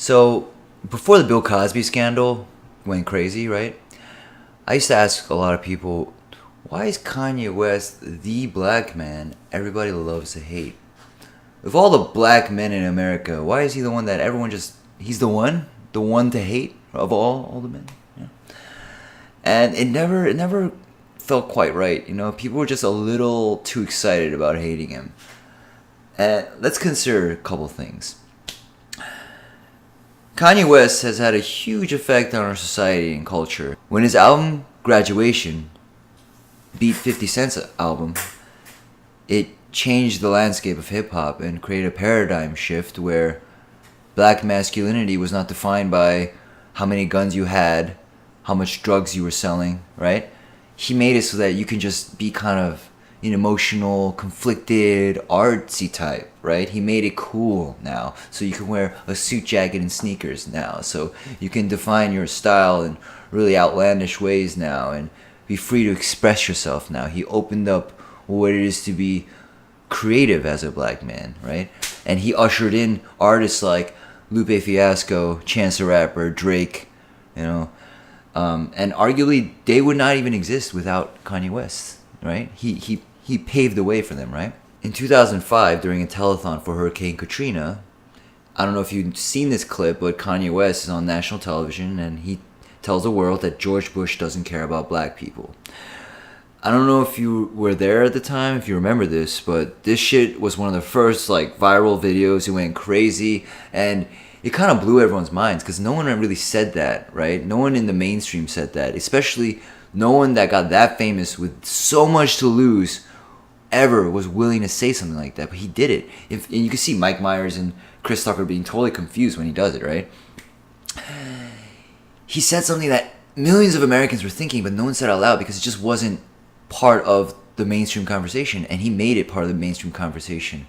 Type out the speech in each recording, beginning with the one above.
So, before the Bill Cosby scandal went crazy, right? I used to ask a lot of people, why is Kanye West the black man everybody loves to hate? Of all the black men in America, why is he the one that everyone just, he's the one? The one to hate of all the men? Yeah. And it never felt quite right. People were just a little too excited about hating him. And let's consider a couple things. Kanye West has had a huge effect on our society and culture. When his album Graduation beat 50 Cent's album, it changed the landscape of hip-hop and created a paradigm shift where black masculinity was not defined by how many guns you had, how much drugs you were selling, right? He made it so that you can just be kind of an emotional, conflicted, artsy type, right? He made it cool now. So you can wear a suit jacket and sneakers now. So you can define your style in really outlandish ways now and be free to express yourself now. He opened up what it is to be creative as a black man, right? And he ushered in artists like Lupe Fiasco, Chance the Rapper, Drake, and arguably they would not even exist without Kanye West, right? He paved the way for them, right? In 2005, during a telethon for Hurricane Katrina, I don't know if you've seen this clip, but Kanye West is on national television and he tells the world that George Bush doesn't care about black people. I don't know if you were there at the time, if you remember this, but this shit was one of the first viral videos. It went crazy and it kind of blew everyone's minds because no one really said that, right? No one in the mainstream said that, especially no one that got that famous with so much to lose ever was willing to say something like that, but he did it. And you can see Mike Myers and Chris Tucker being totally confused when he does it, right? He said something that millions of Americans were thinking, but no one said out loud because it just wasn't part of the mainstream conversation, and he made it part of the mainstream conversation.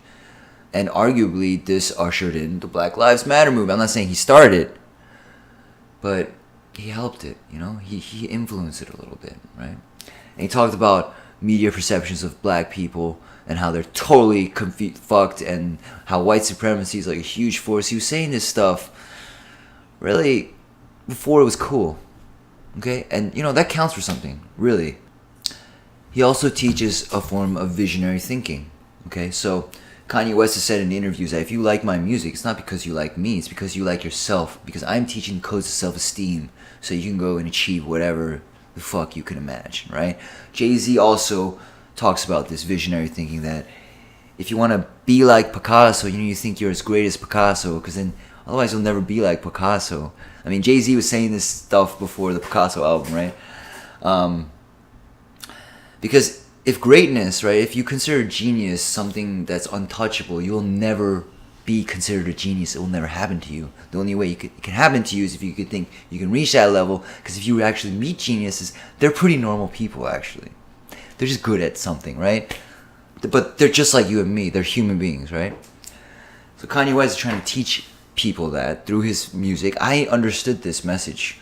And arguably, this ushered in the Black Lives Matter movement. I'm not saying he started it, but he helped it, He influenced it a little bit, right? And he talked about media perceptions of black people and how they're totally fucked and how white supremacy is like a huge force. He was saying this stuff really before it was cool, okay? And, that counts for something, really. He also teaches a form of visionary thinking, okay? So Kanye West has said in interviews that if you like my music, it's not because you like me, it's because you like yourself, because I'm teaching codes of self-esteem so you can go and achieve whatever the fuck you can imagine, right? Jay-Z also talks about this visionary thinking that if you want to be like Picasso, you think you're as great as Picasso, because then otherwise you'll never be like Picasso. I mean, Jay-Z was saying this stuff before the Picasso album, right? Because if greatness, right, if you consider genius something that's untouchable, you'll never be considered a genius. It will never happen to you. The only way it can happen to you is if you could think you can reach that level, because if you actually meet geniuses, they're pretty normal people, actually. They're just good at something, right? But they're just like you and me. They're human beings, right? So Kanye West is trying to teach people that through his music. I understood this message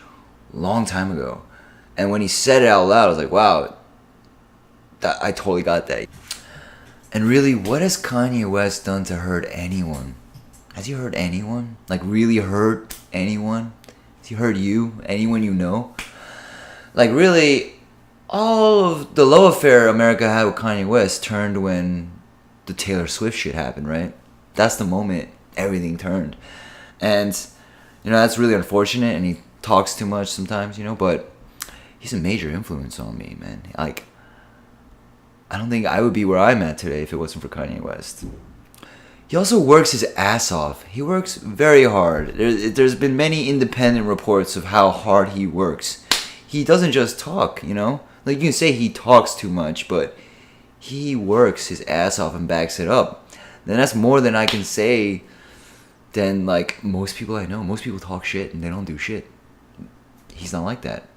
a long time ago. And when he said it out loud, I was like, wow, I totally got that. And really, what has Kanye West done to hurt anyone? Has he hurt anyone? Really hurt anyone? Has he hurt you? Anyone you know? Really, all of the love affair America had with Kanye West turned when the Taylor Swift shit happened, right? That's the moment everything turned. And, that's really unfortunate, and he talks too much sometimes, but he's a major influence on me, man. I don't think I would be where I'm at today if it wasn't for Kanye West. He also works his ass off. He works very hard. There's been many independent reports of how hard he works. He doesn't just talk, you can say he talks too much, but he works his ass off and backs it up. Then that's more than I can say than most people I know. Most people talk shit and they don't do shit. He's not like that.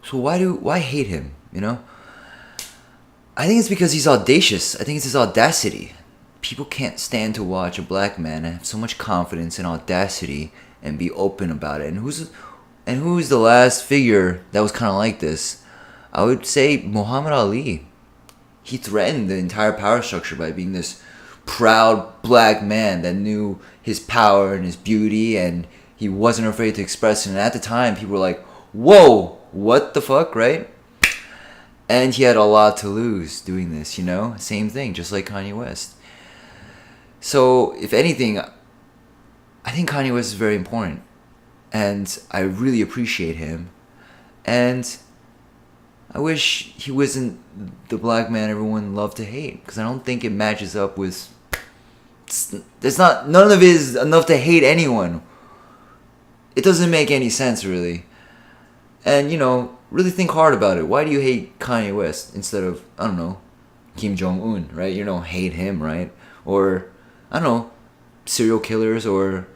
So why hate him? I think it's because he's audacious. I think it's his audacity. People can't stand to watch a black man have so much confidence and audacity and be open about it. And who's the last figure that was kind of like this? I would say Muhammad Ali. He threatened the entire power structure by being this proud black man that knew his power and his beauty, and he wasn't afraid to express it. And at the time, people were like, whoa, what the fuck, right? And he had a lot to lose doing this, you know? Same thing, just like Kanye West. So, if anything, I think Kanye West is very important. And I really appreciate him. And I wish he wasn't the black man everyone loved to hate. Because I don't think it matches up with... none of it is enough to hate anyone. It doesn't make any sense, really. And, you know, really think hard about it. Why do you hate Kanye West instead of, I don't know, Kim Jong-un, right? You don't hate him, right? Or, I don't know, serial killers or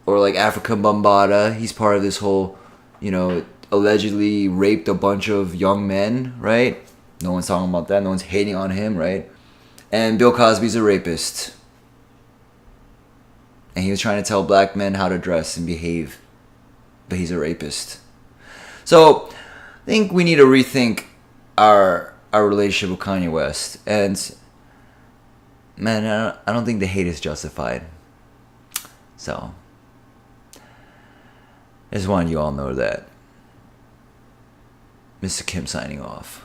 like Africa Bambaataa. He's part of this whole, you know, allegedly raped a bunch of young men, right? No one's talking about that. No one's hating on him, right? And Bill Cosby's a rapist. And he was trying to tell black men how to dress and behave. But he's a rapist. So, I think we need to rethink our relationship with Kanye West. And, man, I don't think the hate is justified. So, I just wanted you all to know that. Mr. Kim signing off.